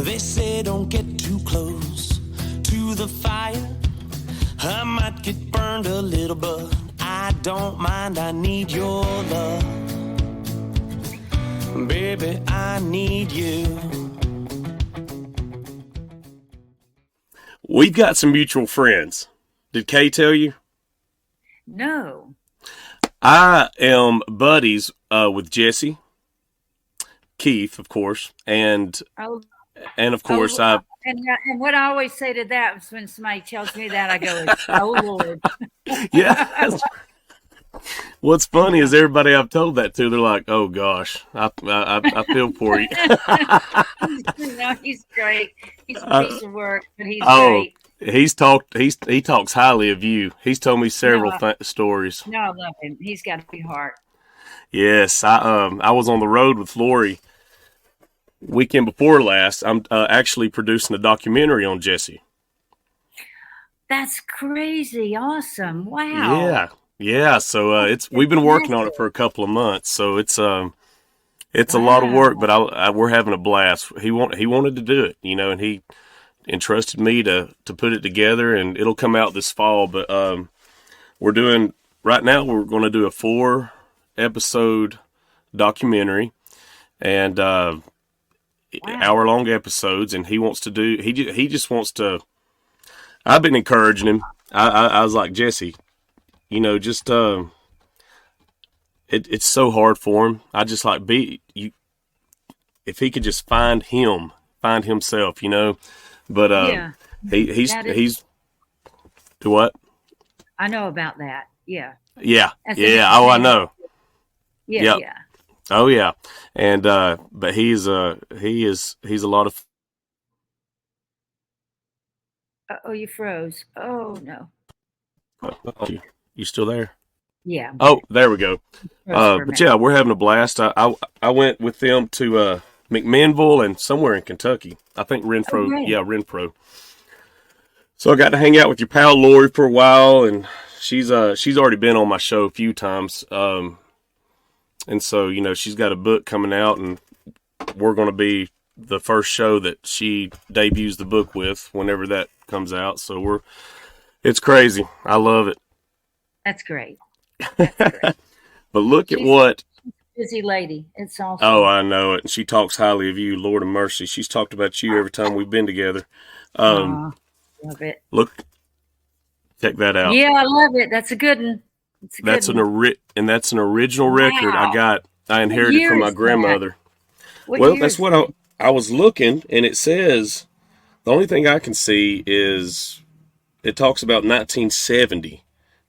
They say don't get too close to the fire. I might get burned a little, but I don't mind. I need your love. Baby, I need you. We've got some mutual friends. Did Kay tell you? No. I am buddies with Jesse, Keith, of course, and of course I. And what I always say to that is when somebody tells me that, I go, "Oh Lord." Yeah. What's funny is everybody I've told that to, they're like, "Oh gosh, I feel for you." No, he's great. He's a piece of work, but he's great. He talks highly of you. He's told me several stories. No, I love him. He's got a big heart. Yes, I was on the road with Lori weekend before last. I'm actually producing a documentary on Jesse. That's crazy! Awesome! Wow. Yeah. So we've been working on it for a couple of months. So it's a lot of work, but we're having a blast. He wanted to do it, and he entrusted me to put it together, and it'll come out this fall. But we're going to do a 4-episode documentary, and hour-long episodes. And he just wants to. I've been encouraging him. I was like, Jesse, just it's so hard for him. I just like if he could just find himself, But he's do what? I know about that. Yeah. Yeah. I know. Yeah. Oh yeah. And but he's a lot of. Oh, you froze. Oh no. You still there? Yeah. Oh, there we go. But yeah, we're having a blast. I went with them to McMinnville and somewhere in Kentucky. I think Renfro. Right. Yeah, Renfro. So I got to hang out with your pal Lori for a while, and she's already been on my show a few times. And so she's got a book coming out, and we're going to be the first show that she debuts the book with whenever that comes out. So it's crazy. I love it. That's great. But look at what. Busy lady. It's awesome. Oh, I know it. And she talks highly of you, Lord of mercy. She's talked about you every time we've been together. Love it. Look, check that out. Yeah, I love it. That's a good one. That's an original record I inherited from my grandmother. Well, that's what I was looking, and it says the only thing I can see is it talks about 1970,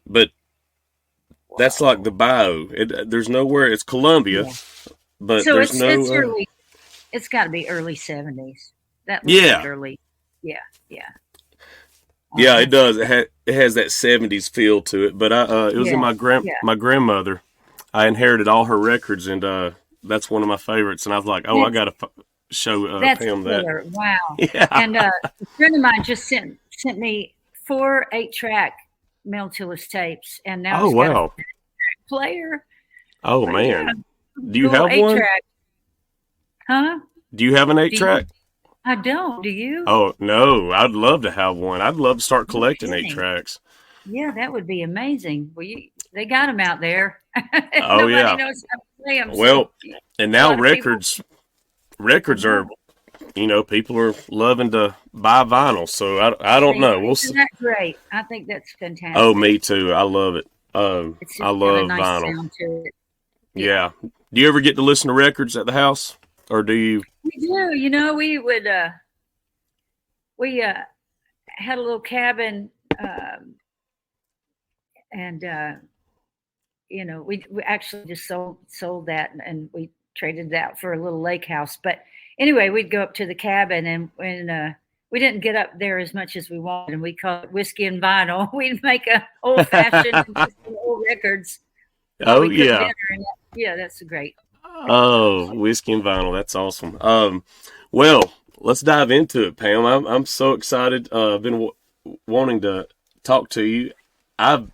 but that's like the bio. There's nowhere. It's Columbia, but so there's no. It's early. It's got to be early 70s. That looks like early. Yeah. Yeah, it does. It has that 70s feel to it. But it was in my grandmother. I inherited all her records, and that's one of my favorites. And I was like, I got to show Pam that. Wow. Yeah. And a friend of mine just sent me 4 8-track Mel Tillis tapes, and now he's got a player. Oh man, do you have one? Huh? Do you have an 8-track? I don't. Do you? Oh no, I'd love to have one. I'd love to start collecting 8-tracks. Yeah, that would be amazing. Well, they got them out there. Oh yeah. Nobody knows how to play them. Well, and now records are. People are loving to buy vinyl, so I don't know. We'll see. Isn't that great? I think that's fantastic. Oh, me too. I love it. I love a nice vinyl. Sound to it. Yeah. Do you ever get to listen to records at the house, or do you? We do. We would. We had a little cabin, and we actually just sold that, and we traded that for a little lake house, but. Anyway, we'd go up to the cabin, and when we didn't get up there as much as we wanted, and we called it whiskey and vinyl. We'd make a old-fashioned and just old records. Oh, yeah. Yeah, that's great. Oh, whiskey and vinyl. That's awesome. Well, let's dive into it, Pam. I'm so excited. I've been wanting to talk to you. I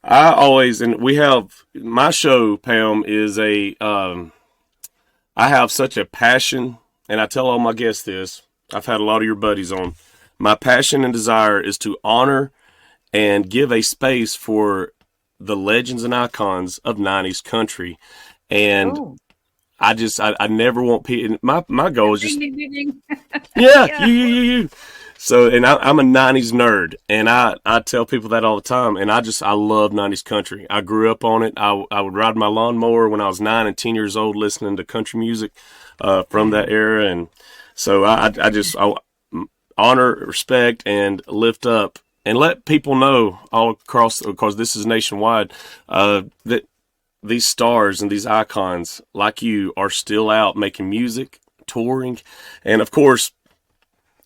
always, and we have, my show, Pam, is I have such a passion. And I tell all my guests this, I've had a lot of your buddies on. My passion and desire is to honor and give a space for the legends and icons of 90s country. And Oh, I never want people, my goal is ding, just, ding, ding, ding. yeah, Yeah. you. So, and I'm a 90s nerd, and I tell people that all the time, and I love 90s country. I grew up on it. I would ride my lawnmower when I was 9 and 10 years old listening to country music from that era. And so I honor, respect, and lift up and let people know all across, because this is nationwide, that these stars and these icons like you are still out making music, touring, and of course,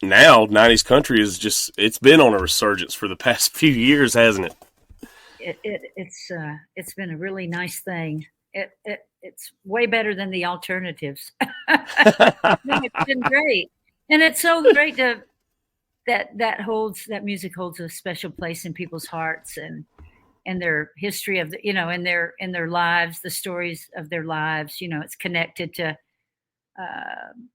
now 90s country is just, it's been on a resurgence for the past few years, hasn't it? It's been a really nice thing. It's way better than the alternatives. No, it's been great, and it's so great to that music holds a special place in people's hearts and their history of the, in their lives, the stories of their lives. It's connected to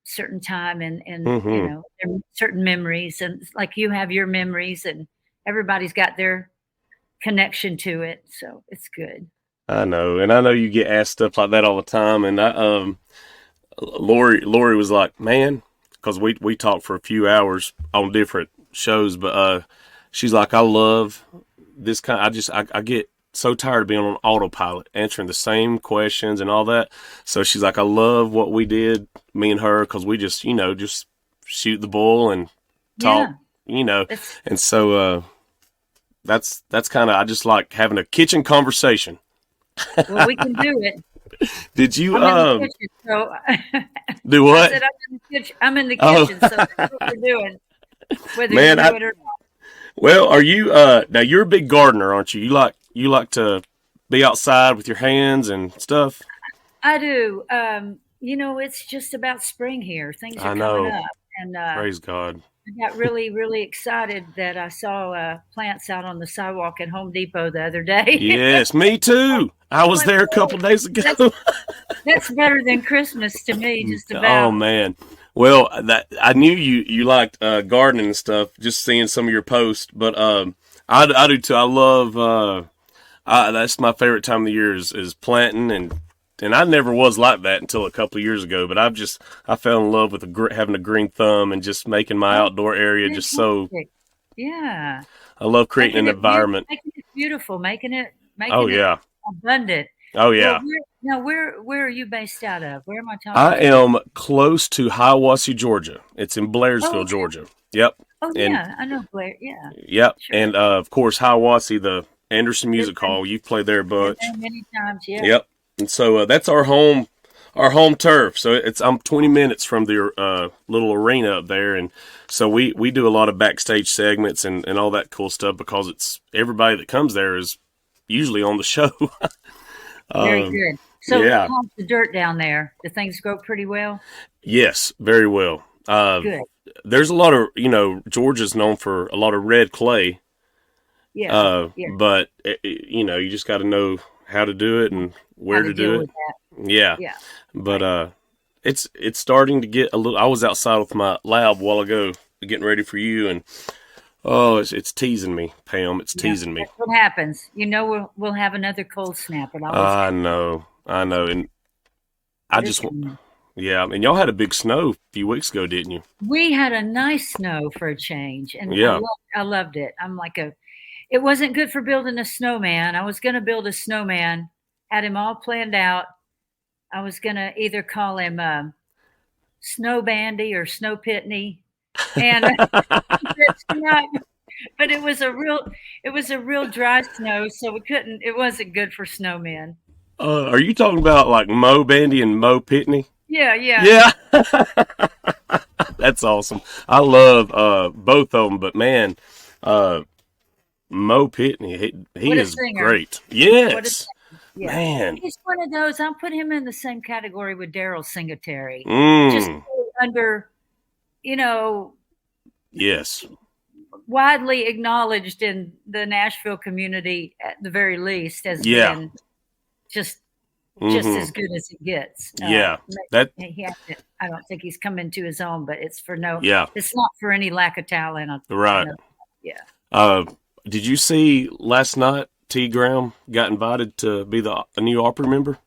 certain time and there are certain memories, and like you have your memories, and everybody's got their connection to it, so it's good. I know, and I know you get asked stuff like that all the time, and Lori was like, man, because we talked for a few hours on different shows, but she's like, I love this kind. I get so tired of being on autopilot, answering the same questions and all that. So she's like, I love what we did, me and her, because we just just shoot the bull and talk, and so that's kind of, I just like having a kitchen conversation. Well, we can do it. Did you I'm in the kitchen, so do what? I said I'm in the Oh. kitchen, so that's what we're doing. Whether Man, you do it or not. Well, are you now you're a big gardener, aren't you? You like to be outside with your hands and stuff? I do. It's just about spring here. Things are I know. coming up, and Praise God. I got really, really excited that I saw plants out on the sidewalk at Home Depot the other day. Yes, me too. I was there a couple days ago. That's better than Christmas to me, just about. Oh man. Well, that I knew you liked gardening and stuff, just seeing some of your posts. But I do too. I love that's my favorite time of the year is planting, and I never was like that until a couple of years ago. But I fell in love with having a green thumb and just making my outdoor area just so. Yeah. I love creating an environment. Making it beautiful, making it Oh yeah. abundant. Oh yeah. Well, where are you based out of? Where am I talking I about? am close to Hiawassee, Georgia. It's in Blairsville, okay. Georgia. Yep. Oh And yeah, I know Blair. Yeah. yep. Sure. And of course Hiawassee, the Anderson Music Hall. You've played there a bunch. Been there many times, yeah. Yep. And so that's our home turf. So I'm 20 minutes from the little arena up there, and so we do a lot of backstage segments and all that cool stuff, because it's everybody that comes there is usually on the show. Very good. So yeah. how's the dirt down there? Do things grow pretty well? Yes, very well. Good. There's a lot of, Georgia's known for a lot of red clay. Yeah. But you just got to know how to do it and where to do it. Yeah. Yeah. But it's starting to get a little. I was outside with my lab a while ago, getting ready for you, and it's teasing me, Pam. It's teasing me. That's what happens. We'll have another cold snap. I know, and I just want. Yeah, and y'all had a big snow a few weeks ago, didn't you? We had a nice snow for a change, and yeah. I loved it. It wasn't good for building a snowman. I was going to build a snowman, had him all planned out. I was going to either call him Snow Bandy or Snow Pitney, and but it was a real dry snow, so it wasn't good for snowmen. Are you talking about like Mo Bandy and Mo Pitney? Yeah. That's awesome. I love both of them, but man, Mo Pitney, he is great. Yes. Yeah. Man. He's one of those. I'll put him in the same category with Daryl Singletary. Just under, yes, widely acknowledged in the Nashville community at the very least as being just as good as it gets. Yeah. I don't think he's come into his own, but it's Yeah. it's not for any lack of talent. Right. Yeah. Did you see last night T. Graham got invited to be a new Opry member?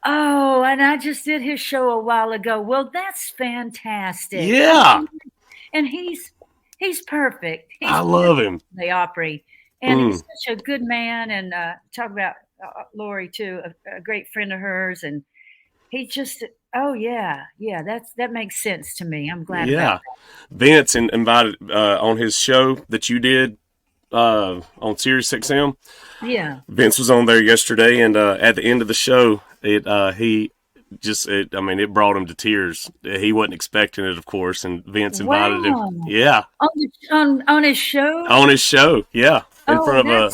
Oh, and I just did his show a while ago. Well, that's fantastic. Yeah. And he's perfect. I love him. The Opry. And he's such a good man. And talk about Lori, too, a great friend of hers. And he just, that makes sense to me. I'm glad about that. Vince invited on his show that you did on Sirius XM. Yeah. Vince was on there yesterday, and at the end of the show, it brought him to tears. He wasn't expecting it, of course, and Vince invited him. Yeah. On his show? On his show, yeah. In front of a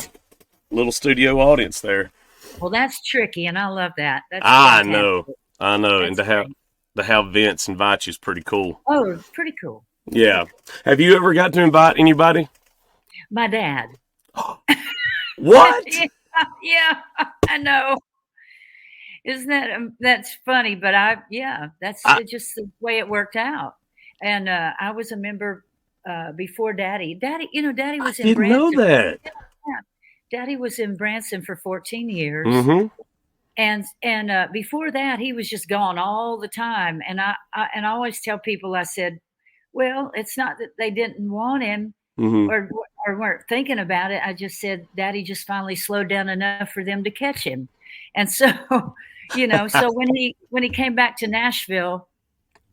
little studio audience there. Well, that's tricky, and I love that. That's I know. That's and to have Vince invite you is pretty cool. Oh, pretty cool. Yeah. Have you ever got to invite anybody? My dad. What? Yeah, I know. Isn't that's funny? But that's just the way it worked out. And I was a member before Daddy. Daddy was in Branson. Didn't know that. Yeah. Daddy was in Branson for 14 years. Mm-hmm. And before that, he was just gone all the time. And I always tell people, I said, well, it's not that they didn't want him or weren't thinking about it. I just said, Daddy just finally slowed down enough for them to catch him. And so, so when he came back to Nashville,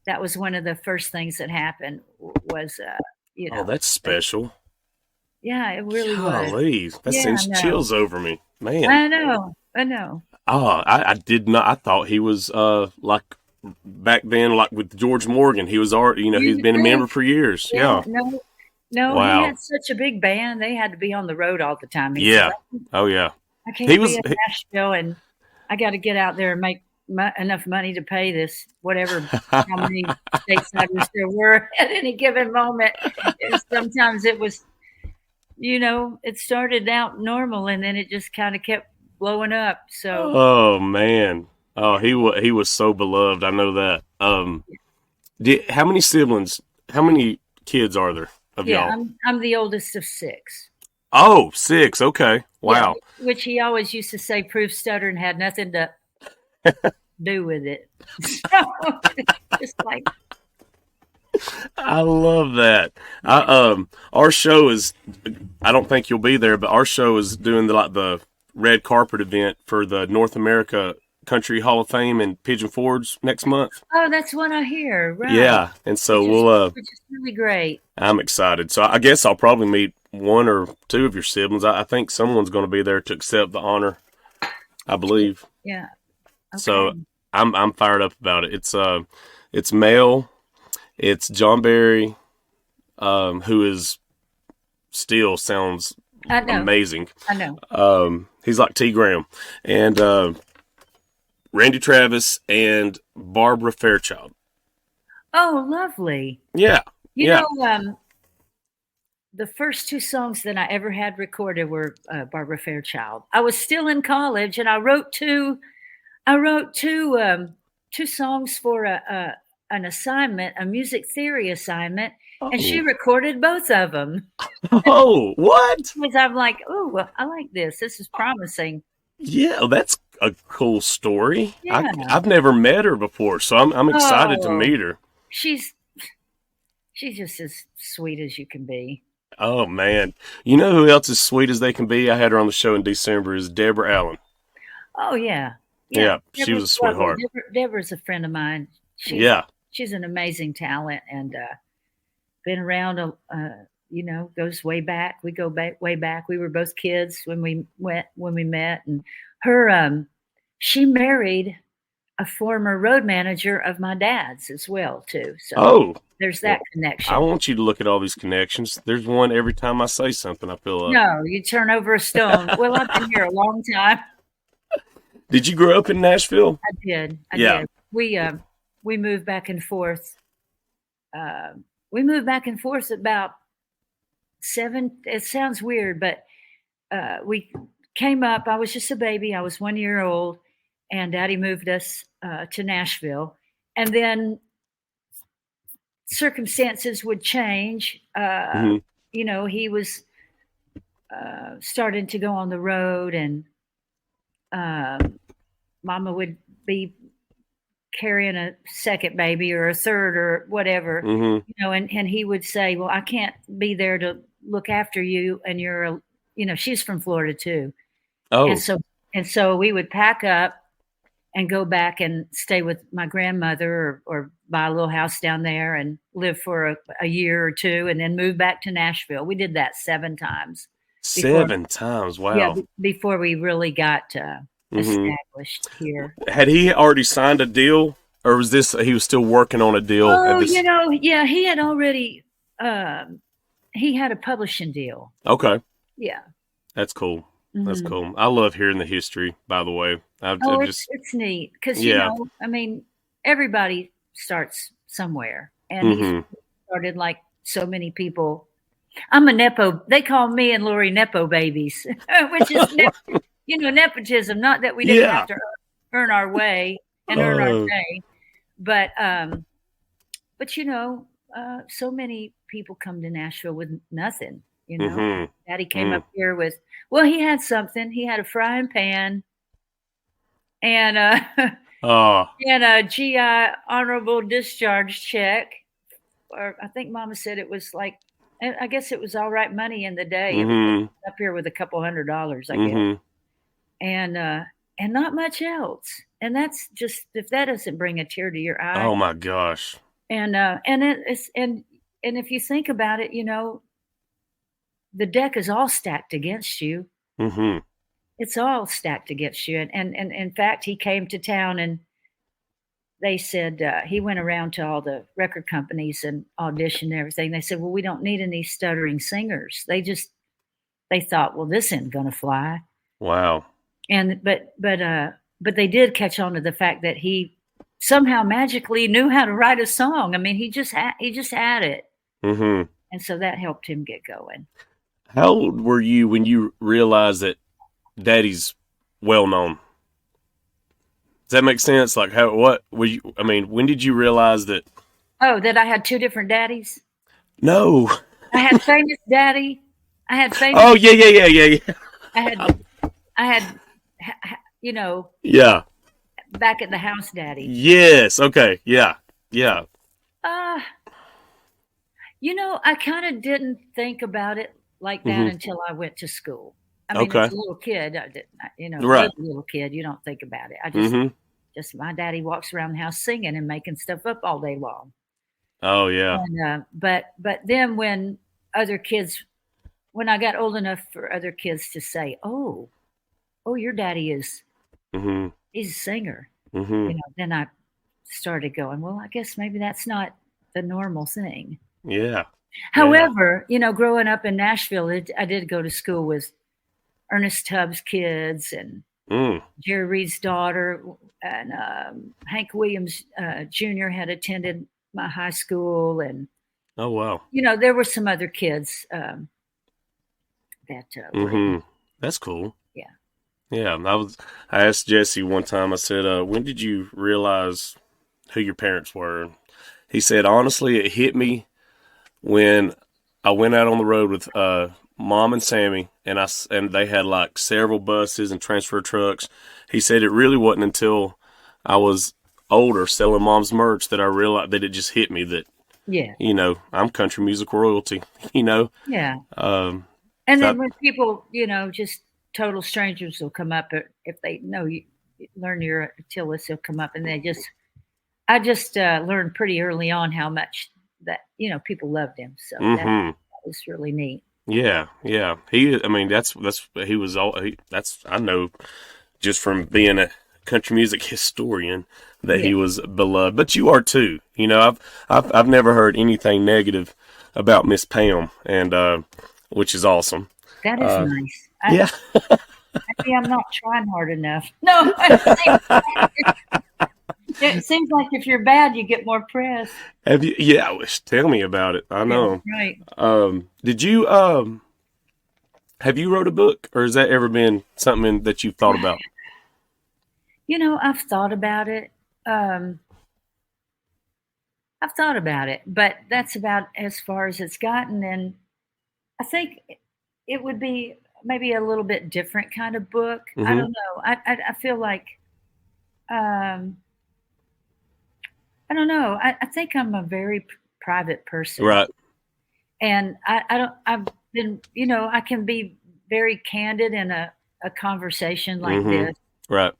that was one of the first things that happened was, Oh, that's special. Yeah, it really was. That sends chills over me, man. I know. Oh, I did not. I thought he was like back then, like with George Morgan. He was already, he's been a member for years. Yeah. No, wow. He had such a big band. They had to be on the road all the time. Yeah. Oh, yeah. I can't be in Nashville, and I got to get out there and make enough money to pay this, whatever, how many stateside there were at any given moment. And sometimes it was, it started out normal, and then it just kind of kept blowing up. So. Oh man. Oh, he was so beloved. I know that. How many siblings? How many kids are there of y'all? I'm the oldest of 6. Oh, 6. Okay. Wow. Yeah, which he always used to say proved stuttering had nothing to do with it. So, just like. I love that. Our show is, I don't think you'll be there, but our show is doing the red carpet event for the North America Country Hall of Fame in Pigeon Forge next month. Oh, that's what I hear. Right. Yeah. And so which is really great. I'm excited. So I guess I'll probably meet 1 or 2 of your siblings. I think someone's going to be there to accept the honor, I believe. Yeah. Okay. So I'm fired up about it. It's Mel, it's John Barry, who is still sounds amazing. I know. He's like T. Graham, and Randy Travis and Barbara Fairchild. Oh, lovely. Yeah. You know, the first 2 songs that I ever had recorded were Barbara Fairchild. I was still in college, and I wrote two songs for an assignment, a music theory assignment, and she recorded both of them. Oh, what? Because I'm like, oh, I like this. This is promising. Yeah, that's a cool story. Yeah. I've never met her before, so I'm excited to meet her. She's just as sweet as you can be. Oh man, you know who else is sweet as they can be? I had her on the show in December. Is Deborah Allen? Oh yeah. She was a sweetheart. Deborah's a friend of mine. She's an amazing talent and been around. Goes way back. We go way back. We were both kids when we met, and her she married a former road manager of my dad's as well too. So there's that connection. I want you to look at all these connections. There's one every time I say something. I feel like no, you turn over a stone. Well, I've been here a long time. Did you grow up in Nashville? I did. I did. We moved back and forth. We moved back and forth about 7. It sounds weird, but we came up. I was just a baby. I was 1 year old, and Daddy moved us to Nashville. and then circumstances would change. Mm-hmm. You know, he was starting to go on the road, and Mama would be carrying a second baby or a third or whatever, Mm-hmm. you know, and he would say, well, I can't be there to look after you. And you know, she's from Florida too. Oh, And so we would pack up and go back and stay with my grandmother, or buy a little house down there and live for a year or two, and then move back to Nashville. We did that 7 times before, 7 times. yeah, Wow. before we really got Mm-hmm. established here. Had he already signed a deal, or was this he was still working on a deal at Oh, this? you know, yeah, he had already, he had a publishing deal. Okay, Yeah. that's cool. That's Mhm. cool. I love hearing the history. By the way, I've Oh, just it's neat because, you yeah. know, I mean, everybody starts somewhere, and he Mm-hmm. started like so many people. I'm a nepo. They call me and Lori nepo babies, which is, you know, nepotism. Not that we didn't have Yeah. to earn our way and earn our day, but you know, so many people come to Nashville with nothing. You know, Mm-hmm. Daddy came up here with, well, he had something. He had a frying pan and Oh. and a GI honorable discharge check, or I think Mama said it was like, I guess it was all right money in the day. It was Mm-hmm. up here with a couple $100, I guess, Mm-hmm. and not much else. And that's just, if that doesn't bring a tear to your eye. Oh my gosh. And if you think about it, you know, the deck is all stacked against you. Mm-hmm. It's all stacked against you. And in fact, he came to town, and they said, he went around to all the record companies and auditioned and everything. They said, well, we don't need any stuttering singers. They thought, well, this isn't going to fly. Wow. And but they did catch on to the fact that he somehow magically knew how to write a song. I mean, he just had it. Mm-hmm. And so that helped him get going. How old were you when you realized that Daddy's well known? Does that make sense? Like, what were you? I mean, when did you realize that? Oh, that I had 2 different daddies. No. I had famous daddy. I had famous. Oh yeah. I had, you know, Yeah. back at the house daddy. Yes. Okay. Yeah. Yeah. You know, I kind of didn't think about it like that Mm-hmm. until I went to school. I mean, Okay. as a little kid, I didn't, you know, Right. as a little kid, you don't think about it. I Mm-hmm. just my daddy walks around the house singing and making stuff up all day long. Oh yeah. And but then when I got old enough for other kids to say, "Oh, your daddy is Mm-hmm. he's a singer," Mm-hmm. you know, then I started going, well, I guess maybe that's not the normal thing. Yeah. However, you know, growing up in Nashville, I did go to school with Ernest Tubbs' kids and Mm. Jerry Reed's daughter, and Hank Williams Jr. had attended my high school, and Oh wow. you know, there were some other kids that were, Mm-hmm. That's cool. yeah. Yeah. I asked Jesse one time. I said, "When did you realize who your parents were?" He said, "Honestly, it hit me when I went out on the road with Mom and Sammy, and they had like several buses and transfer trucks." He said it really wasn't until I was older selling Mom's merch that I realized that it just hit me that, Yeah. you know, I'm country music royalty, you know. Yeah. Um, And so then when people, you know, just total strangers will come up, if they know you learn you're a Tillis, they'll come up, and I just learned pretty early on how much that, you know, people loved him. So that was really neat. yeah. I mean, he was all, that's, I know just from being a country music historian that he was beloved, but you are too. You know, I've never heard anything negative about Miss Pam, and which is awesome. That is nice. Yeah. Maybe I'm not trying hard enough. No, it seems like if you're bad, you get more press. Have you? Yeah, tell me about it. I know. Yeah, right. Did you have you wrote a book, or has that ever been something that you've thought about? You know, I've thought about it. I've thought about it, but that's about as far as it's gotten. And I think it would be maybe a little bit different kind of book. I Mm-hmm. don't know. I feel like um, I don't know. I think I'm a very private person, Right. and I don't. I've been, I can be very candid in a conversation like Mm-hmm. this, Right.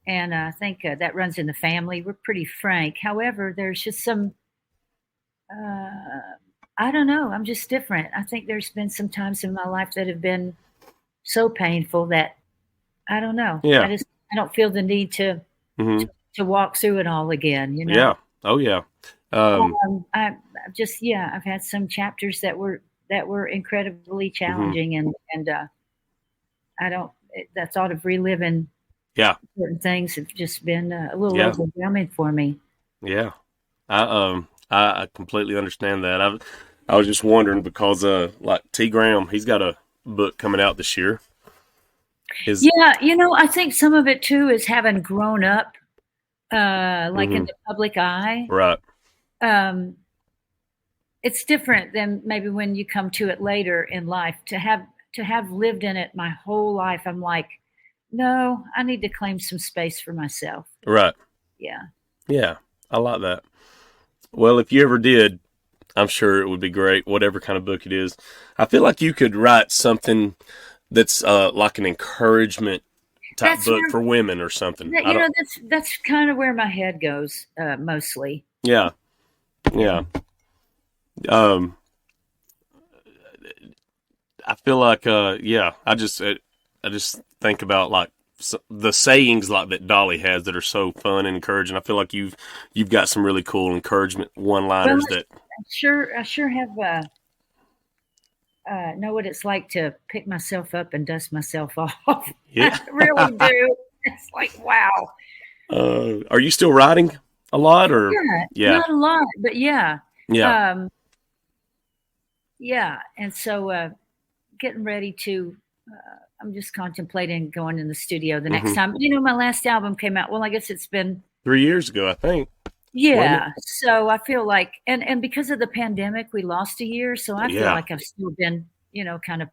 and I think that runs in the family. We're pretty frank. However, there's just some. Uh, I don't know. I'm just different. I think there's been some times in my life that have been so painful that I don't know. Yeah. I don't feel the need Mm-hmm. to walk through it all again. Yeah. Oh yeah. I've just, yeah, I've had some chapters that were incredibly Mm-hmm. challenging, and I don't. The thought of reliving Yeah. certain things have just been a little Yeah. overwhelming for me. Yeah. I completely understand that. I was just wondering because like T Graham, he's got a book coming out this year. His Yeah, I think some of it too is having grown up, like in hmm the public eye. right. Um, it's different than maybe when you come to it later in life. To have lived in it my whole life, I'm like, no, I need to claim some space for myself. Right. Yeah. Yeah. I like that. Well, if you ever did, I'm sure it would be great, whatever kind of book it is. I feel like you could write something that's like an encouragement type That's book where for women or something. that, I don't. that's kind of where my head goes, mostly. Yeah. Yeah. Yeah. Um, I feel like, yeah, I just think about like the sayings like that Dolly has that are so fun and encouraging. I feel like you've got some really cool encouragement Well, one-liners that, I sure have know what it's like to pick myself up and dust myself off. yeah. I really do. It's like, wow. Are you still writing a lot or? Yeah, Yeah. not a lot, but yeah. Yeah. Um, yeah, and so getting ready to. I'm just contemplating going in the studio the next hmm time. My last album came out. Well, I guess it's been. 3 years ago, I think, wasn't it? Yeah, so I feel like, and because of the pandemic, we lost a year. So I feel Yeah. like I've still been, kind of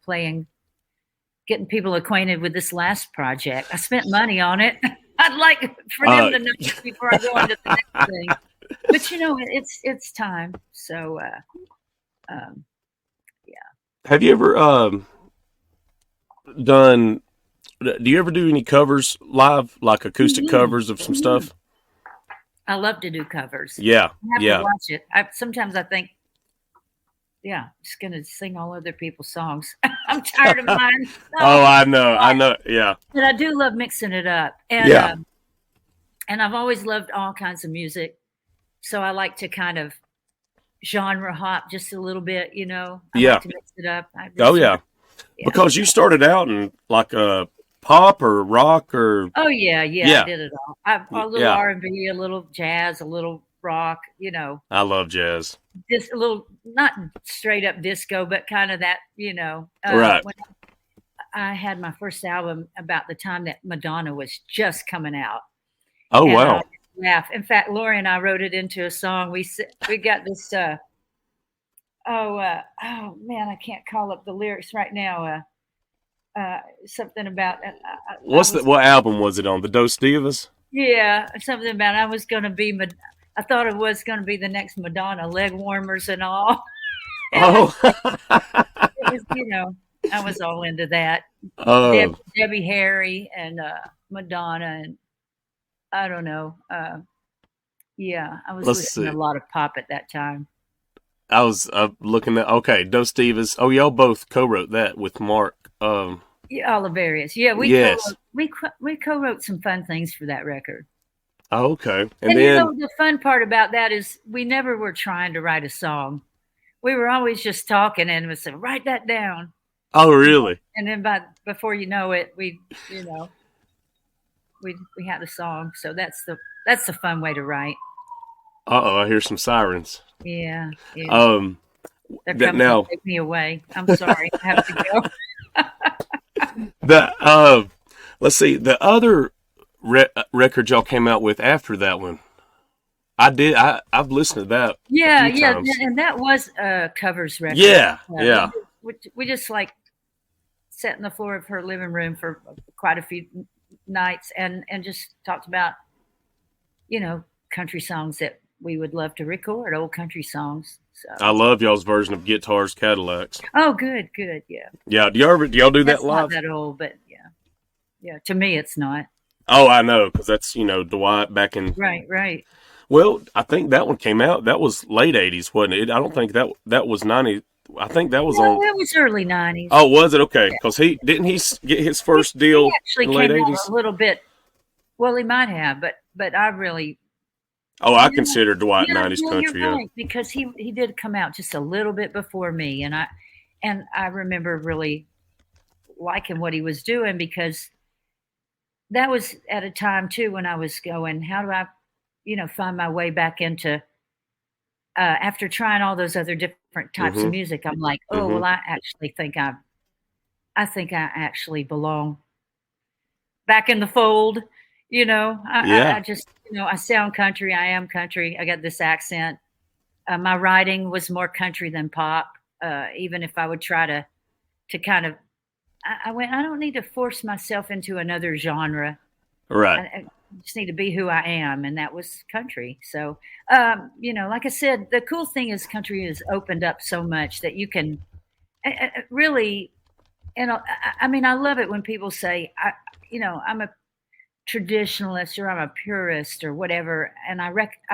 getting people acquainted with this last project. I spent money on it. I'd like for them Uh, to know before I go on to the next thing. But it's time. So um, yeah. have you ever done? Do you ever do any covers live, like acoustic Mhm. covers of some Mhm. stuff? I love to do covers. Yeah. I have to Yeah. watch it. Sometimes I think, yeah, I'm just gonna sing all other people's songs. I'm tired of mine. Oh, Oh, I know. I know. Yeah. but I do love mixing it up, Yeah. and I've always loved all kinds of music. So I like to kind of genre hop just a little bit. I Yeah. like to mix it up. Oh, yeah. Yeah. Because you started out in like a pop or rock or Oh yeah, yeah. I yeah. did it all. A little Yeah. R&B, a little jazz, a little rock. I love jazz. Just a little, not straight up disco, but kind of that. Right. When I had my first album about the time that Madonna was just coming out, Oh, and I wow. laugh. In fact, Lori and I wrote it into a song. We got this. Oh man, I can't call up the lyrics right now. Something about I was What album was it on? The Dos Divas? yeah, something about I was going to be. I thought it was going to be the next Madonna, leg warmers and all. Oh. It was, I was all into that. Oh. Debbie Harry and Madonna, and I don't know. Yeah, I was Let's listening see. to a lot of pop at that time. I was looking at okay, Dos Divas. Oh, y'all both co-wrote that with Mark. Yeah, all the various. Yeah, Yes. we co-wrote some fun things for that record. Oh, okay. And And then the fun part about that is we never were trying to write a song. We were always just talking and would say, write that down. oh, really? And then before you know it, you know, we had a song. So that's the fun way to write. Uh-oh, I hear some sirens. Yeah, yeah. They're That coming now to take me away. I'm sorry, I have to go. the let's see the other record y'all came out with after that one. I did. I've listened to that Yeah, a few yeah, times. and that was a covers record. Yeah, Uh, yeah. we just like sat in the floor of her living room for quite a few nights and just talked about, country songs that we would love to record, old country songs. I So, love y'all's version of Guitars Cadillacs. oh, good, good, yeah. Yeah, do y'all do that That's not live? that old, but yeah, yeah. To me, it's not. Oh, I know, because that's Dwight back in. Right, right. Well, I think that one came out. That was late '80s, wasn't it? I don't think that was '90. I think that was No, on. it was early '90s. Oh, was it okay? Yeah. Because he didn't he get his first He deal actually in late came out '80s. a little bit. Well, he might have, but I really, Oh, I consider Dwight yeah, '90s no, you're country. Yeah. right, because he did come out just a little bit before me, and I remember really liking what he was doing because that was at a time too when I was going, how do I, find my way back into after trying all those other different types of Mhm. music. I'm like, oh well, Mhm. I think I actually belong back in the fold. I Yeah. just, I sound country. I am country. I got this accent. My writing was more country than pop. Even if I would try to kind of, I went. I don't need to force myself into another genre. Right. I just need to be who I am, and that was country. So, like I said, the cool thing is country has opened up so much that you can really. And I mean, I love it when people say, I'm a traditionalist or I'm a purist or whatever, and I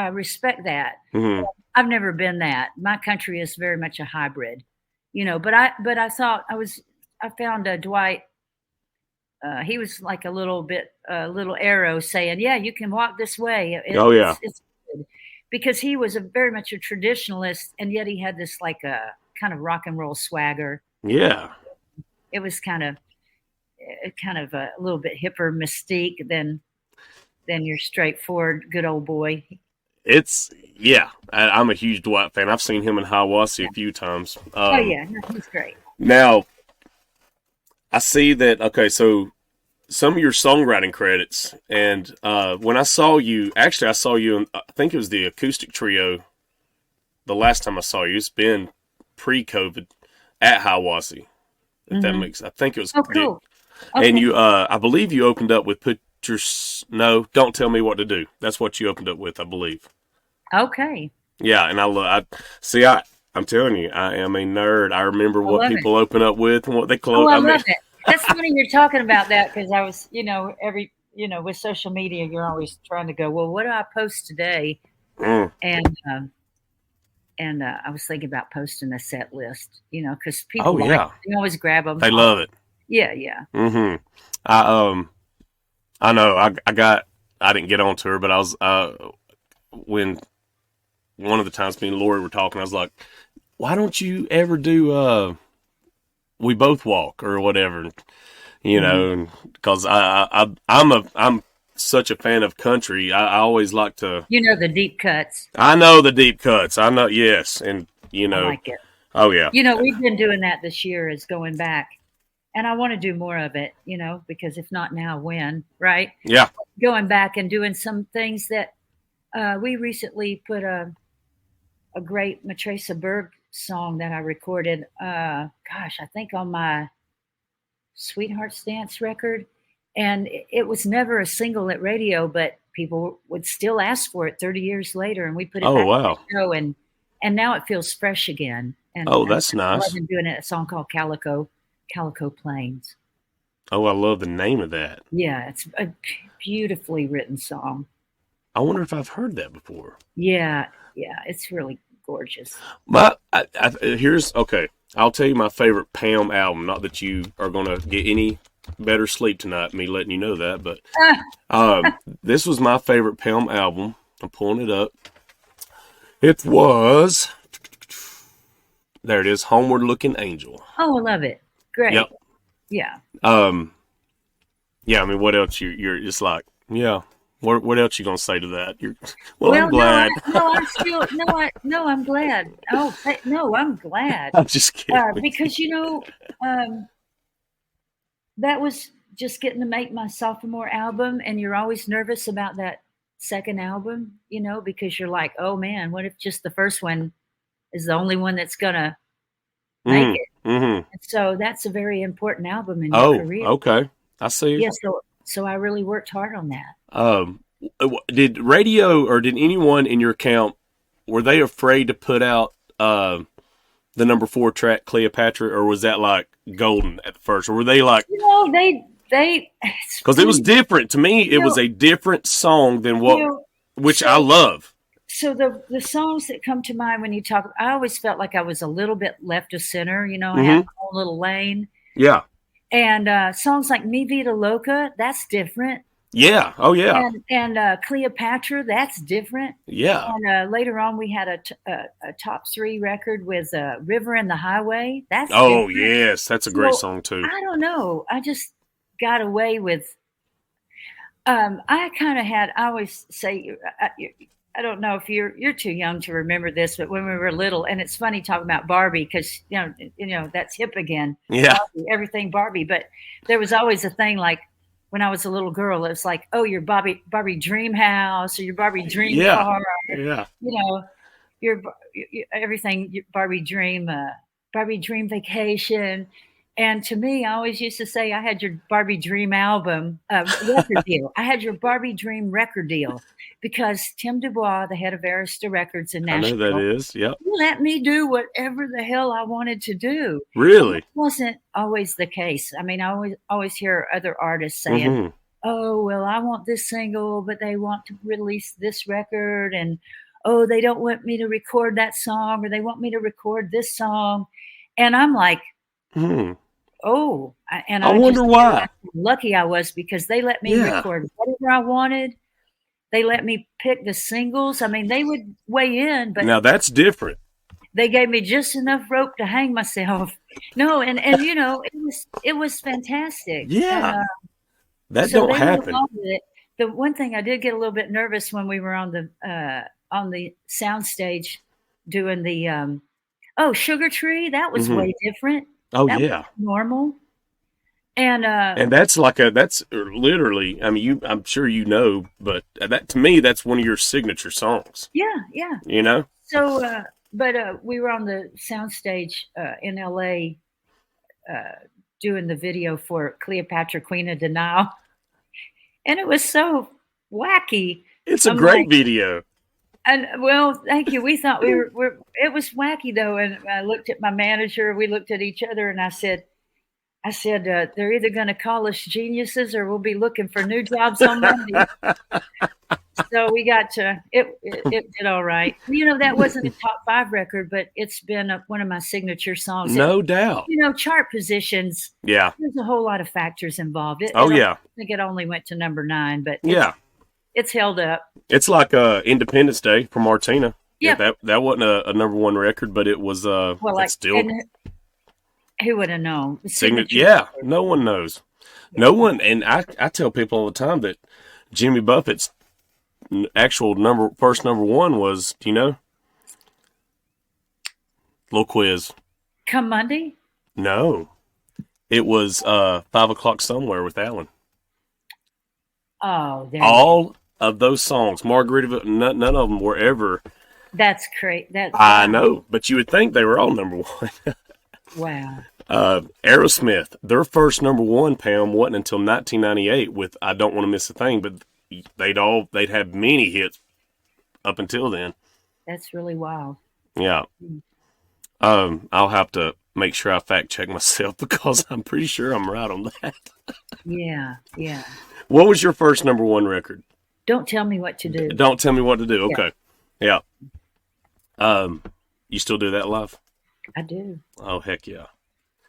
respect that. Mhm. I've never been that. My country is very much a hybrid, but I thought I found Dwight. He was like a little arrow saying, "Yeah, you can walk this way." Oh yeah. It's good. Because he was very much a traditionalist, and yet he had this like a kind of rock and roll swagger. Yeah. It was kind of a little bit hipper mystique than your straightforward good old boy. It's yeah. I'm a huge Dwight fan. I've seen him in Hiawassee a few times. Oh yeah, no, he's great. Now I see that. Okay, so some of your songwriting credits, and when I saw you, actually, I saw you in, I think it was the acoustic trio. The last time I saw you, it's been pre-COVID at Hiawassee. If that makes, I think it was. Oh, cool. Okay. And you, I believe you opened up with no, don't tell me what to do. That's what you opened up with, I believe. Okay. Yeah, and I'm telling you, I am a nerd. I remember I what love people open up with and what they close. Oh, I I mean, love it. That's funny you're talking about that because I was, with social media, you're always trying to go, well, what do I post today? mm, And I was thinking about posting a set list, because oh people yeah, they always grab them. they love it. Yeah, yeah. Mm-hmm. I know. I didn't get onto her, but I was when one of the times me and Lori were talking, I was like, why don't you ever do We Both Walk or whatever, because I'm such a fan of country. I always like to. The deep cuts. I know the deep cuts. I know, yes, and I like it. Oh yeah. We've been doing that this year is going back. And I want to do more of it, because if not now, when, right? Yeah. Going back and doing some things that we recently put a great Matresa Berg song that I recorded, I think on my Sweetheart's Dance record. And it was never a single at radio, but people would still ask for it 30 years later. And we put it back wow. on the show, and now it feels fresh again. And That's nice. I've been doing a song called Calico Plains. Oh, I love the name of that. Yeah, it's a beautifully written song. I wonder if I've heard that before. Yeah, it's really gorgeous. Here's okay. I'll tell you my favorite Pam album. Not that you are gonna get any better sleep tonight, me letting you know that, but this was my favorite Pam album. I'm pulling it up. It was. There it is. Homeward Looking Angel. Oh, I love it. Great. Yep. Yeah. Yeah. I mean, what else? You're just like, yeah. What else you gonna say to that? I'm glad. No, I'm glad. Oh, no, I'm glad. I'm just kidding. Because that was just getting to make my sophomore album, and you're always nervous about that second album, because you're like, oh man, what if just the first one is the only one that's gonna make it? Mm-hmm. And so that's a very important album in your Oh, career. okay. I see. Yeah, so I really worked hard on that. Did radio or did anyone in your camp, were they afraid to put out the number 4 track Cleopatra, or was that like golden at first, or were they like? They because it was different to me. It was a different song than which I love. So the songs that come to mind when you talk, I always felt like I was a little bit left of center. I had my own little lane. Yeah. And songs like Mi Vida Loca, that's different. Yeah. Oh, yeah. And Cleopatra, that's different. Yeah. And later on, we had a top 3 record with River and the Highway. That's different. Yes, that's a great song too. I don't know. I just got away with. I kind of had. I always say. I don't know if you're too young to remember this, but when we were little, and it's funny talking about Barbie because that's hip again. Yeah, Barbie, everything Barbie. But there was always a thing like when I was a little girl, it was like, oh, your Barbie dream house or your Barbie dream car. Yeah. Your everything, your Barbie dream vacation. And to me, I always used to say I had your Barbie dream album record deal. I had your Barbie dream record deal because Tim Dubois, the head of Arista Records in Nashville, I know that is. Yep. Let me do whatever the hell I wanted to do. Really? It wasn't always the case. I mean, I always hear other artists saying, oh, well, I want this single, but they want to release this record. And, oh, they don't want me to record that song or they want me to record this song. And I'm like, oh, and I wonder why. How lucky I was because they let me record whatever I wanted. They let me pick the singles. I mean, they would weigh in, but now that's different. They gave me just enough rope to hang myself. No, and it was fantastic. Yeah, that don't happen. The one thing I did get a little bit nervous when we were on the sound stage doing the Sugar Tree. That was way different. Oh, that yeah. Was normal. And that's that's literally, I mean, I'm sure but that to me, that's one of your signature songs. Yeah. So, but we were on the soundstage in LA doing the video for Cleopatra, Queen of Denial. And it was so wacky. It's a great video. And well, thank you. We thought it was wacky though. And I looked at my manager, we looked at each other and I said, they're either going to call us geniuses or we'll be looking for new jobs on Monday. So we got it did all right. That wasn't a top 5 record, but it's been one of my signature songs. No doubt. Chart positions. Yeah. There's a whole lot of factors involved. I think it only went to number 9, but it's held up. It's like Independence Day for Martina. Yeah. That wasn't a number 1 record, but it was still. Who would have known? Yeah, no one knows. No one, and I tell people all the time that Jimmy Buffett's actual first number 1 was, do you know? Little quiz. Come Monday? No. It was 5 o'clock somewhere with Alan. Oh, all of those songs, Margaritaville, none of them were ever. That's great. I know, but you would think they were all number 1. Wow. Aerosmith, their first number 1, Pam, wasn't until 1998 with "I Don't Want to Miss a Thing," but they'd have many hits up until then. That's really wild. Yeah. I'll have to make sure I fact check myself because I'm pretty sure I'm right on that. Yeah. What was your first number 1 record? Don't Tell Me What to Do. Don't Tell Me What to Do. Okay. Yeah. You still do that live? I do. Oh, heck yeah.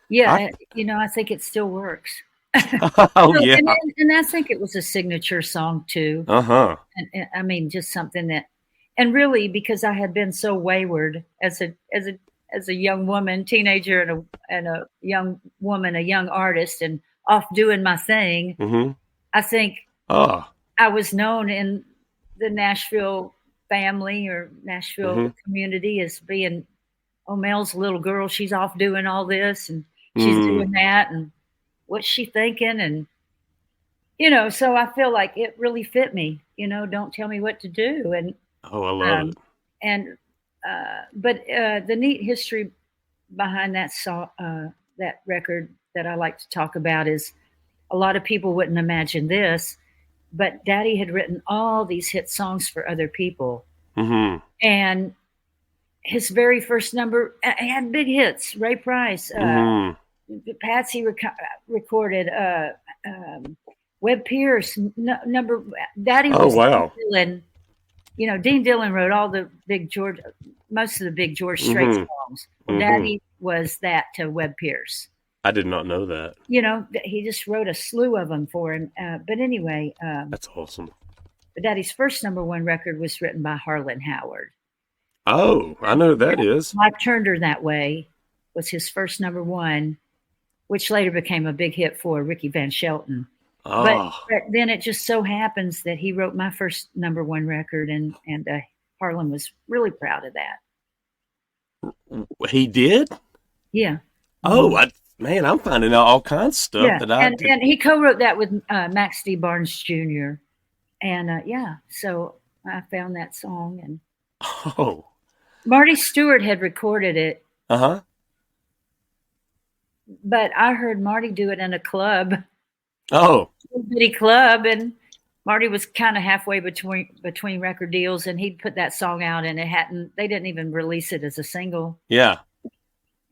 Yeah, I think it still works. Yeah. And I think it was a signature song too. Uh-huh. And I mean, just something that, and really because I had been so wayward as a young woman, teenager, and a young woman, a young artist, and off doing my thing. Mm-hmm. I think I was known in the Nashville family or Nashville community as being, oh, Mel's a little girl. She's off doing all this and she's doing that. And what's she thinking? And so I feel like it really fit me. Don't tell me what to do, Oh, I love um, it. and but the neat history behind that record that I like to talk about is a lot of people wouldn't imagine this, but Daddy had written all these hit songs for other people, Mm-hmm. and his very first number he had big hits. Ray Price, Mm-hmm. Patsy recorded, Webb Pierce, number. Daddy Oh, was Dean wow. Dillon. Dean Dillon wrote all the most of the big George Strait Mm-hmm. songs. Well, Mm-hmm. Daddy was that to Webb Pierce. I did not know that. He just wrote a slew of them for him. But anyway, That's awesome. but Daddy's first number one record was written by Harlan Howard. Oh, I know who that is. Life Turned Her That Way was his first number one, which later became a big hit for Ricky Van Shelton. But, Oh, but then it just so happens that he wrote my first number one record, and Harlan was really proud of that. he did? Yeah. Oh, man, I'm finding out all kinds of stuff Yeah, that I and he co-wrote that with Max D. Barnes Jr. And so I found that song, and Oh, Marty Stewart had recorded it, uh-huh. but I heard Marty do it in a club, Oh, a bitty club, and Marty was kind of halfway between record deals, and he'd put that song out, and they didn't even release it as a single. yeah.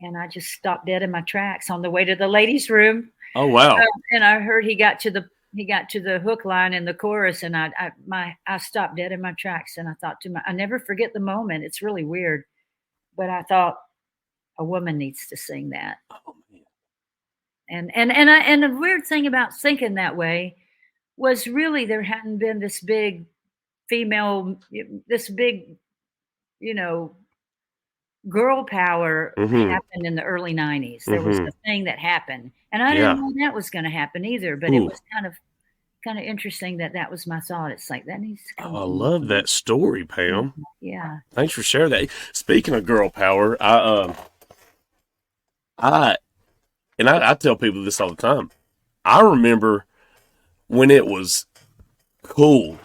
And I just stopped dead in my tracks on the way to the ladies' room. Oh, wow. And I heard he got to the hook line in the chorus, and I stopped dead in my tracks, and I thought I never forget the moment. It's really weird, but I thought a woman needs to sing that. Oh, man. And the weird thing about thinking that way was really there hadn't been this big, girl power Mm-hmm. happened in the early 90s. There was Mm-hmm. a thing that happened, and I Yeah. didn't know that was going to happen either, but it Ooh. was kind of interesting that was my thought. It's like that needs to come Oh, I from love me. that story, Pam. Yeah. Thanks for sharing that. Speaking of girl power, I tell people this all the time. I remember when it was cool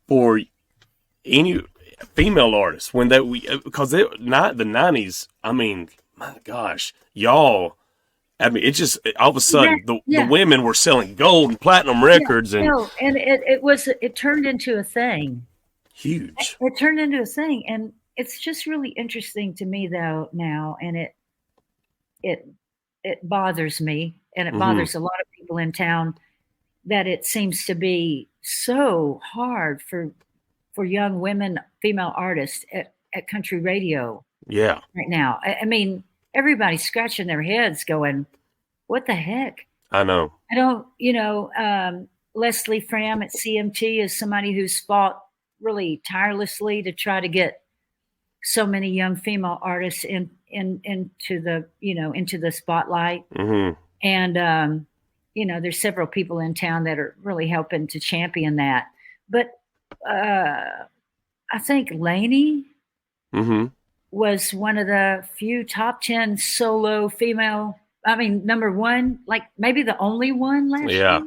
for any female artists when because not the 90s. I mean, my gosh, y'all. I mean, it just all of a sudden the women were selling gold and platinum records and it turned into a thing. huge. It turned into a thing, and it's just really interesting to me though now, and it bothers me, and it bothers a lot of people in town that it seems to be so hard for young women, female artists at country radio Yeah, right now. I mean, everybody's scratching their heads going, what the heck? I know. I don't, Leslie Fram at CMT is somebody who's fought really tirelessly to try to get so many young female artists into the spotlight. Mm-hmm. And, there's several people in town that are really helping to champion that. But I think Lainey Mm-hmm. was one of the few top 10 solo female. I mean, number one, like maybe the only one last Yeah.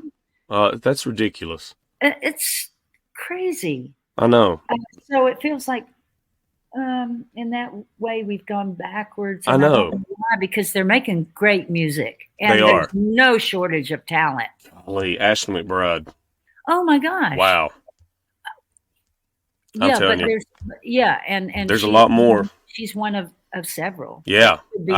year. That's ridiculous. It's crazy. I know. So it feels like in that way we've gone backwards. I And know. don't know why, because they're making great music, and They there's are. no shortage of talent. Golly, Ashley McBride. Oh my gosh! Wow. I'm Yeah, telling but you. and There's a lot more. She's one of several. Yeah. Could be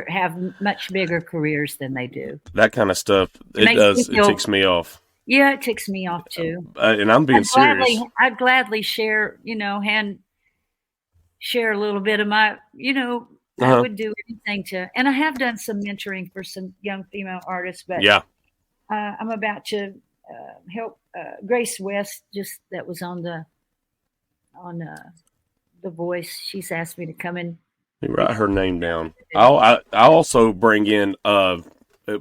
have much bigger careers than they do. That kind of stuff, it ticks me off. Yeah, it ticks me off too. And I'm being serious. I'd gladly share, share a little bit of my, I would do anything and I have done some mentoring for some young female artists, but Yeah. I'm about to help Grace West, that was on The Voice. She's asked me to come in. Let me write her name down. I'll also bring in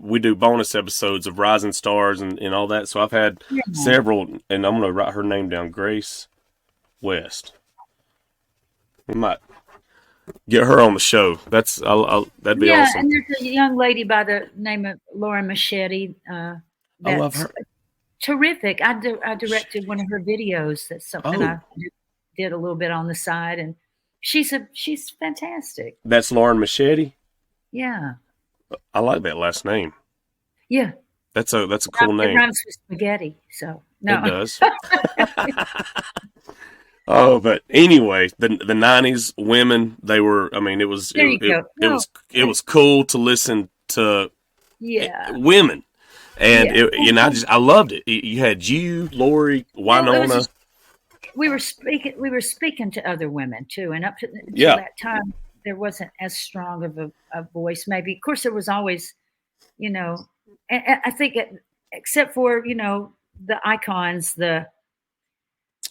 we do bonus episodes of Rising Stars and all that. So I've had several, and I'm going to write her name down. Grace West. We might get her on the show. That'd be awesome. And there's a young lady by the name of Laura Machete Oh, I've that's heard. terrific. I directed one of her videos. That's something I Oh, did a little bit on the side, and she's fantastic. that's Lauren Machete. Yeah, I like that last name. yeah. That's a cool It name. rhymes with spaghetti, so It no. does. Oh, but anyway, the '90s women, they were. I mean, it was There you go. No, it was cool to listen to yeah, women, and yeah. I loved it. You had Lori, Well, it was Winona. just, we were speaking to other women too, and up to, until Yeah. that time, there wasn't as strong of a voice. Maybe, of course, there was always, you know, and I think except for the icons, the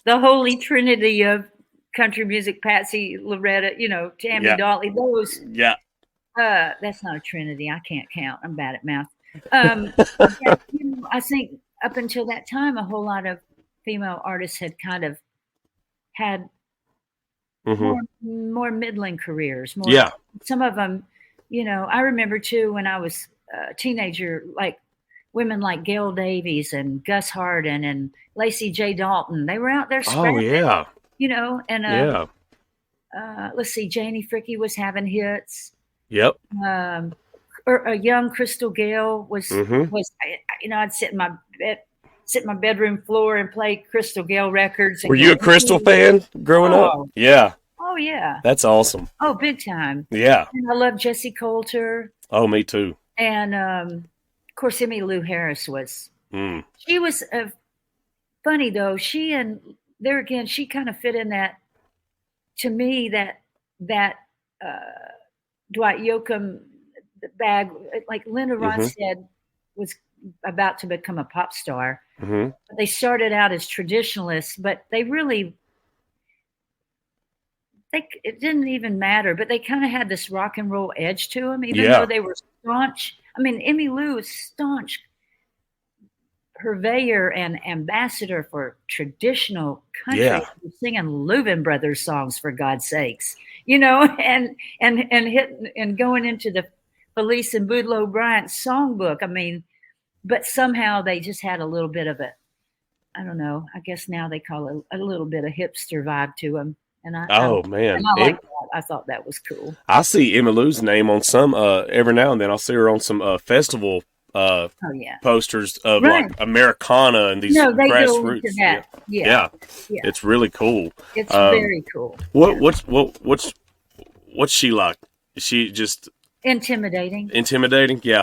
holy trinity of country music, Patsy, Loretta, Tammy Yeah. Dolly, those. Yeah. That's not a trinity. I can't count. I'm bad at math. But, I think up until that time, a whole lot of female artists had kind of had Hmm. more middling careers. More, Yeah. some of them, I remember too when I was a teenager, like women like Gail Davies and Gus Hardin and Lacey J. Dalton. They were out there Oh scrapping, yeah. and Yeah. let's see, Janie Fricke was having hits. Yep. Or a young Crystal Gale was Hmm. I'd sit in my bedroom floor and play Crystal Gale records. And Were you a Crystal fan growing up? Oh, Yeah. oh yeah, That's awesome. oh big time. Yeah. And I love Jessie Coulter, Oh, me too. and of course Emmylou Harris was. Mm. She was funny though. She and there again, she kind of fit in that, to me, that Dwight Yoakam bag, like Linda Hmm. Ronstadt was about to become a pop star. Hmm. They started out as traditionalists, but it didn't even matter, but they kind of had this rock and roll edge to them, even Yeah. though they were staunch. I mean, Emmylou is staunch purveyor and ambassador for traditional country, Yeah. singing Louvin Brothers songs, for God's sakes, and hitting and going into the Felice and Boudleaux Bryant songbook. I mean, but somehow they just had a little bit of I don't know, I guess now they call it a little bit of hipster vibe to them. And Oh man. and I like that. I thought that was cool. I see Emmylou's name on some every now and then. I'll see her on some festival Oh yeah, posters of right. like Americana and these No, they go grassroots. into that. Yeah. Yeah, Yeah. It's really cool. it's very cool. What's she like? Is she just Intimidating. intimidating? Yeah.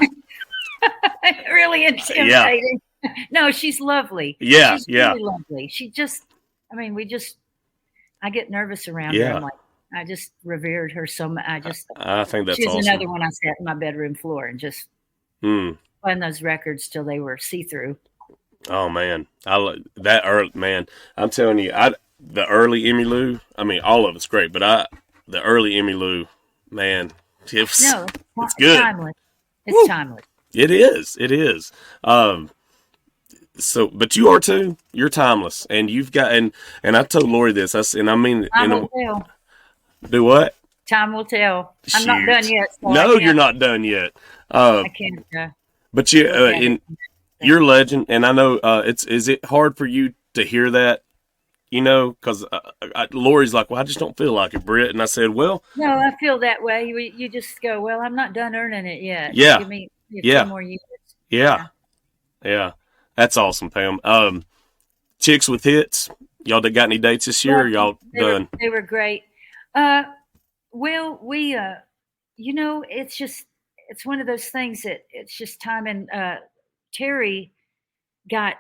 Really intimidating. No, she's lovely. Yeah, She's yeah. really lovely. She just, I mean, I get nervous around her. Yeah. I'm like, I just revered her so much. I think that's she's awesome. another one I sat in my bedroom floor and just playing those records till they were see-through. Oh man, that early man. I'm telling you, the early Emmylou. I mean, all of it's great, but the early Emmylou, man, it's good. Timeless. It's Woo. timeless. It is. It is. So, but you are too. You're timeless, and you've got and I told Lori this. I mean, Time will tell. do what? Time will tell. I'm not Shoot. done yet. So No, you're not done yet. I can't. But you're a legend, and I know. Is it hard for you to hear that? Because Lori's like, well, I just don't feel like it, Britt. And I said, well, No, I feel that way. You just go, well, I'm not done earning it yet. Yeah. Give me a Yeah. few more years. yeah. That's awesome, Pam. Chicks with Hits. Y'all got any dates this year? Or y'all done? They were great. Well, we, it's one of those things that it's just time. And Terry got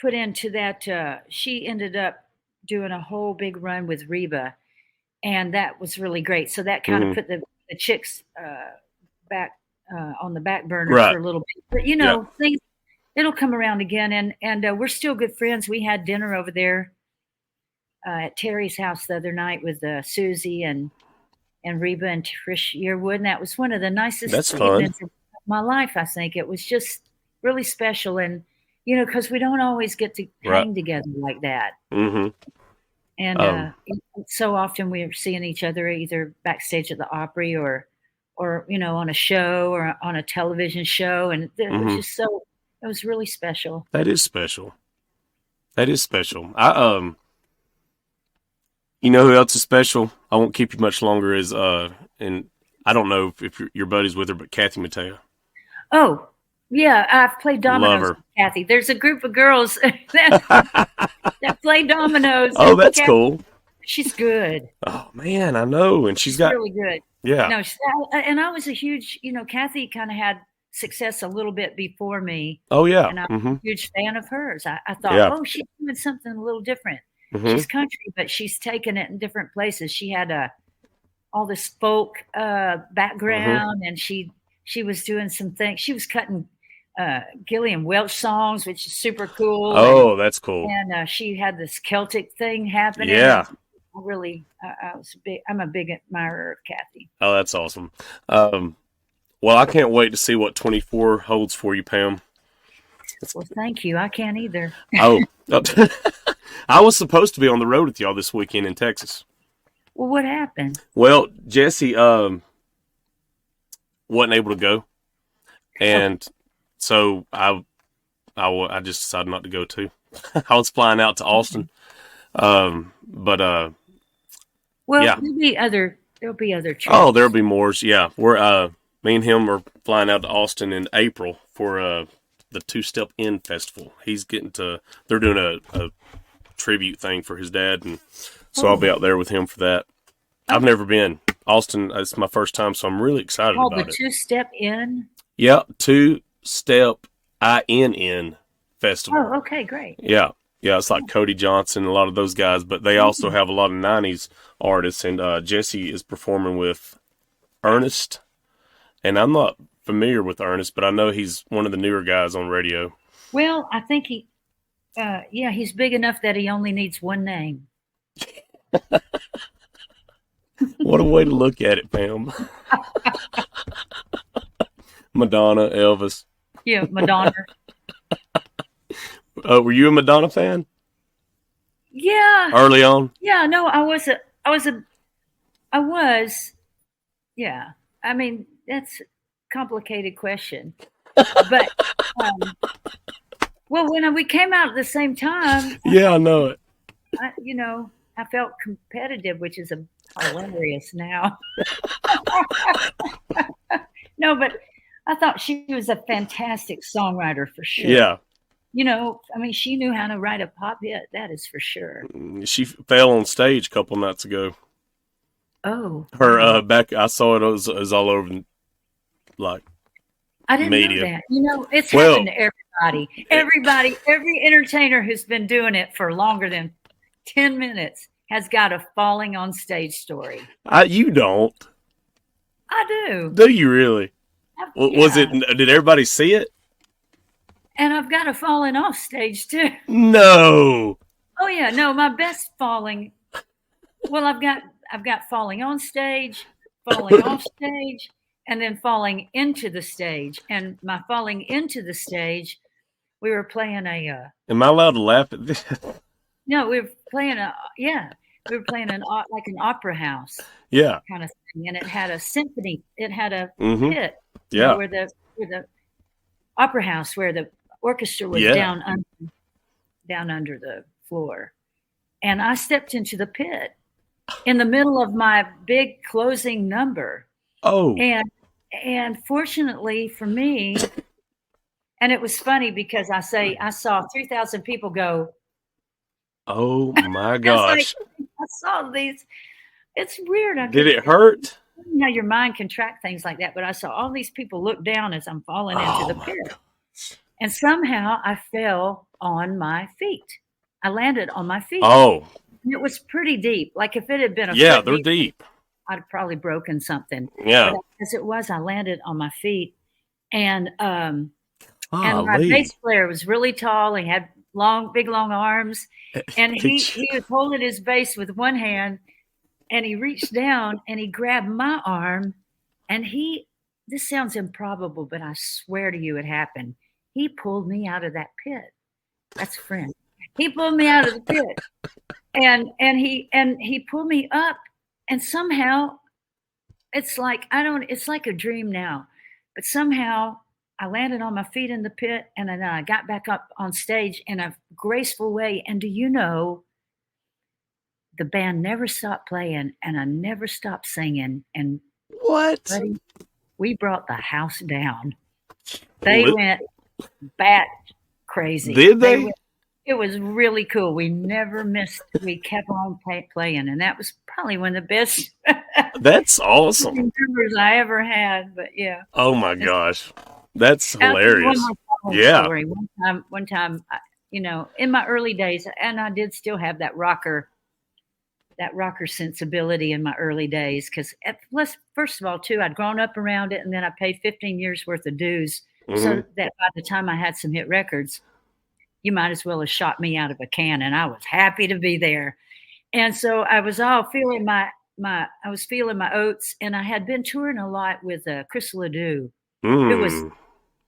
put into that. She ended up doing a whole big run with Reba, and that was really great. So that kind of put the chicks back on the back burner Right. for a little bit. But things, it'll come around again, and we're still good friends. We had dinner over there at Terry's house the other night with Susie and Reba and Trish Yearwood, and that was one of the nicest That's fun. evenings of my life. I think it was just really special, and because we don't always get to hang together like that. Mm-hmm. And so often we're seeing each other either backstage at the Opry or or on a show or on a television show, and it was just so. It was really special. That is special. That is special. You know who else is special? I won't keep you much longer. Is and I don't know if you're buddies with her, but Kathy Mateo. Oh, yeah, I've played dominoes with Kathy. There's a group of girls that play dominoes. Oh, that's cool. She's good. Oh man, I know, and she's got really good. Yeah. No, and I was a huge, Kathy kind of had success a little bit before me. Oh yeah, and I'm a huge fan of hers. I thought, oh, she's doing something a little different. She's country, but she's taken it in different places. She had all this folk background, and she was doing some things. She was cutting Gillian Welch songs, which is super cool. Oh, that's cool. And she had this Celtic thing happening. Yeah. I'm a big admirer of Kathy. Oh, that's awesome. Well, I can't wait to see what 24 holds for you, Pam. Well, thank you. I can't either. Oh, I was supposed to be on the road with y'all this weekend in Texas. Well, what happened? Well, Jesse wasn't able to go, and so I just decided not to go too. I was flying out to Austin, but well, yeah. There'll be other trips. Oh, there'll be more. Yeah, we're me and him are flying out to Austin in April for the Two Step In Festival. They're doing a tribute thing for his dad, and so I'll be out there with him for that. I've never been. Austin, it's my first time, so I'm really excited about it. The Two Step In? Yeah, Two Step INN Festival. Oh, okay, great. Yeah, it's like Cody Johnson, a lot of those guys, but they also have a lot of 90s artists, and Jesse is performing with Ernest, and I'm not familiar with Ernest, but I know he's one of the newer guys on radio. Well, I think he's big enough that he only needs one name. What a way to look at it, Pam. Madonna, Elvis. Yeah, Madonna. Were you a Madonna fan? Yeah. Early on? Yeah, no, I was. Yeah. I mean, that's a complicated question. But, well, when we came out at the same time. Yeah, I know it. I felt competitive, which is hilarious now. No, but I thought she was a fantastic songwriter for sure. Yeah. She knew how to write a pop hit. That is for sure. She fell on stage a couple nights ago. Oh. Her back, I saw it was all over, like, I didn't media. know that. It's happened to everybody. Every entertainer who's been doing it for longer than 10 minutes has got a falling on stage story. You don't. I do. Do you really? Was it? Did everybody see it? And I've got a falling off stage too. No. Oh yeah, no. My best falling. Well, I've got falling on stage, falling off stage, and then falling into the stage. And my falling into the stage, we were playing a. Am I allowed to laugh at this? No, we were playing an opera house. Yeah. Kind of thing, and it had a symphony. It had a pit. Yeah. Where the opera house, where the orchestra was down under the floor, and I stepped into the pit in the middle of my big closing number. Oh. And fortunately for me, and it was funny because I saw 3,000 people go. Oh my gosh! I saw these. It's weird. Did it hurt? Your mind can track things like that, but I saw all these people look down as I'm falling into the pit. Gosh. And somehow I fell on my feet. I landed on my feet. Oh. And it was pretty deep. Like if it had been they're deep. I'd have probably broken something. Yeah. But as it was, I landed on my feet. And my bass player was really tall. He had big long arms. And he was holding his bass with one hand. And he reached down and he grabbed my arm, and this sounds improbable, but I swear to you it happened. He pulled me out of that pit. That's a friend. He pulled me out of the pit. And he pulled me up, and somehow it's like it's like a dream now. But somehow I landed on my feet in the pit and then I got back up on stage in a graceful way. And do you know, the band never stopped playing and I never stopped singing. And What? buddy, we brought the house down. They went bat crazy. Did they? It was really cool. We never missed. We kept on playing, and that was probably one of the best That's awesome. numbers I ever had. But yeah. Oh my gosh, that's One hilarious. more Yeah. story. One time, you know, in my early days, and I did still have that rocker sensibility in my early days. Because first of all, too, I'd grown up around it, and then I paid 15 years worth of dues, so that by the time I had some hit records, you might as well have shot me out of a can, and I was happy to be there. And so I was all feeling my oats, and I had been touring a lot with Chris Ledoux, who was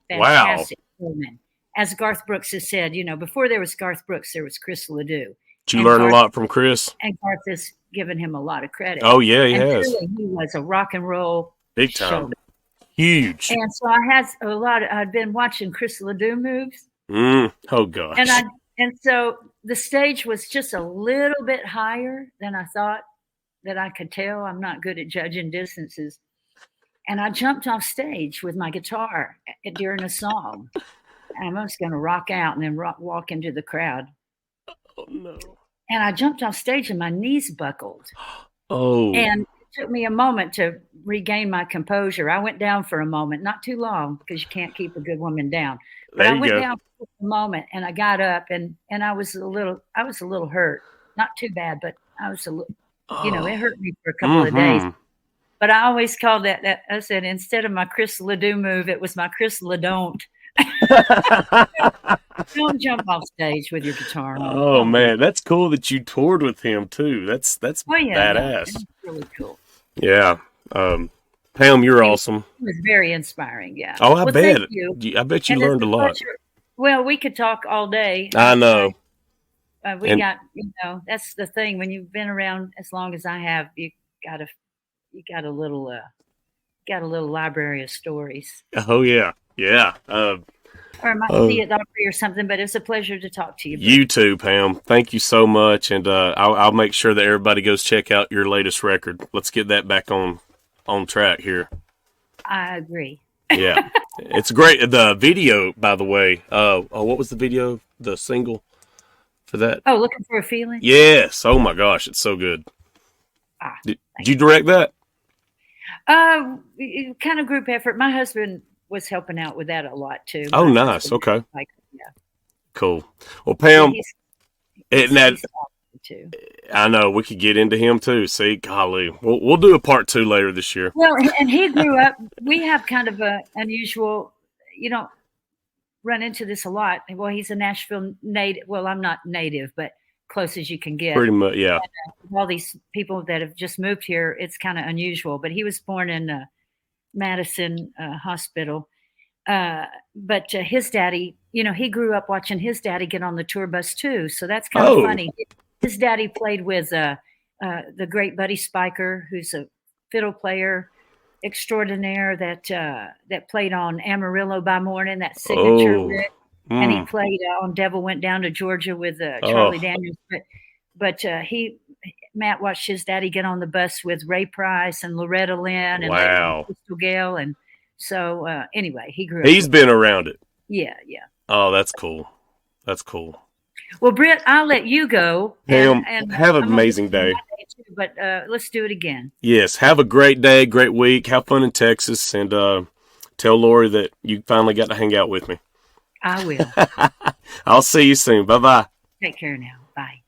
fantastic. Wow. As Garth Brooks has said, you know, before there was Garth Brooks, there was Chris Ledoux. Did you learn a lot from Chris? And Garth has given him a lot of credit. Oh yeah, he and has. Really, he was a rock and roll Big time. showman. Huge. And so I had I'd been watching Chris Ledoux moves. Oh gosh. And so the stage was just a little bit higher than I thought that I could tell. I'm not good at judging distances. And I jumped off stage with my guitar during a song. And I was going to rock out and then walk into the crowd. Oh no. And I jumped off stage and my knees buckled. Oh. And it took me a moment to regain my composure. I went down for a moment, not too long, because you can't keep a good woman down. But I went down for a moment and I got up and I was a little hurt. Not too bad, but I was a little, you know, it hurt me for a couple of days. But I always called that I said, instead of my Chris Ledoux move, it was my Chris Ledon't. Don't jump off stage with your guitar on. Oh man, that's cool that you toured with him too. That's badass. Yeah, that's really cool. Yeah. Pam, you're awesome. It was very inspiring, yeah. Oh, I bet. Thank you. I bet you learned a lot. Well, we could talk all day. I know. Got, you know, that's the thing. When you've been around as long as I have, you got a little library of stories. Oh yeah, yeah. Or I might see it Opry or something. But it's a pleasure to talk to you. You too, Pam. Thank you so much, and I'll make sure that everybody goes check out your latest record. Let's get that back on track here. I agree. Yeah, it's great. The video, by the way. What was the video? The single for that? Oh, Looking for a Feeling. Yes. Oh my gosh, it's so good. Did you direct that? Kind of group effort. My husband was helping out with that a lot too. Oh, nice. Okay. Yeah. Cool. Well, Pam, he's too. I know we could get into him too. See, golly, we'll do a part 2 later this year. Well, and he grew up. We have kind of a unusual. You don't run into this a lot. Well, he's a Nashville native. Well, I'm not native, but close as you can get. Pretty much, yeah. And, all these people that have just moved here, it's kind of unusual. But he was born in Madison Hospital. But his daddy, you know, he grew up watching his daddy get on the tour bus too. So that's kind of funny. His daddy played with the great Buddy Spiker, who's a fiddle player extraordinaire that played on Amarillo by Morning, that signature bit. And he played on Devil Went Down to Georgia with Charlie Daniels. But Matt watched his daddy get on the bus with Ray Price and Loretta Lynn and Crystal Gale. And so anyway, he grew up. He's been around it. Yeah, yeah. Oh, that's cool. That's cool. Well, Britt, I'll let you go. And have an amazing day. But let's do it again. Yes. Have a great day, great week. Have fun in Texas. And tell Lori that you finally got to hang out with me. I will. I'll see you soon. Bye-bye. Take care now. Bye.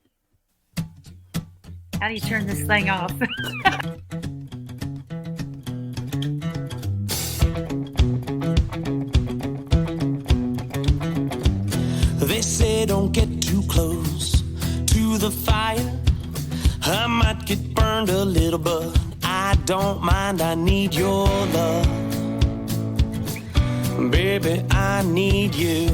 How do you turn this thing off? They say don't get too close to the fire. I might get burned a little, but I don't mind. I need your love. Baby, I need you.